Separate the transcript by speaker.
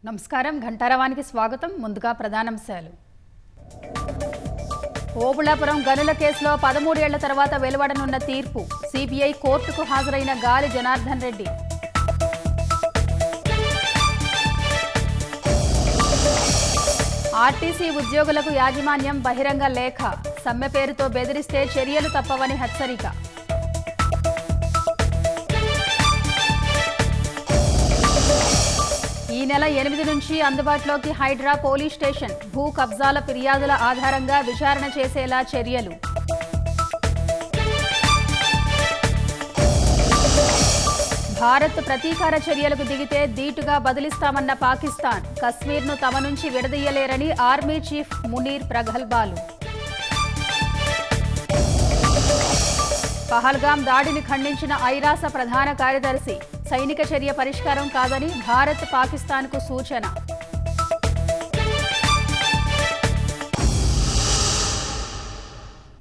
Speaker 1: నమస్కారం ఘంటారవానికి స్వాగతం. ముందుగా ప్రధానాంశాలు. ఓబుళాపురం గనుల కేసులో 13 ఏళ్ల తర్వాత వెలువడనున్న తీర్పు. సిబిఐ కోర్టుకు హాజరైన గాలి జనార్దన్ రెడ్డి. ఆర్టీసీ ఉద్యోగులకు యాజమాన్యం బహిరంగ లేఖ. సమ్మె పేరుతో బెదిరిస్తే చర్యలు తప్పవని హెచ్చరిక. ఈ నెల 8 నుంచి అందుబాటులోకి హైడ్రా పోలీస్ స్టేషన్. భూ కబ్జాల ఫిర్యాదుల ఆధారంగా విచారణ చేసేలా చర్యలు. భారత్ ప్రతీకార చర్యలకు దిగితే ధీటుగా బదిలిస్తామన్న పాకిస్తాన్. కశ్మీర్ను తమ నుంచి విడదీయలేరని ఆర్మీ చీఫ్ మునీర్ ప్రగల్భాలు. పహల్గాం దాడిని ఖండించిన ఐరాస ప్రధాన కార్యదర్శి. సైనిక చర్య పరిష్కారం కాదని భారత్ పాకిస్తాన్కు సూచన.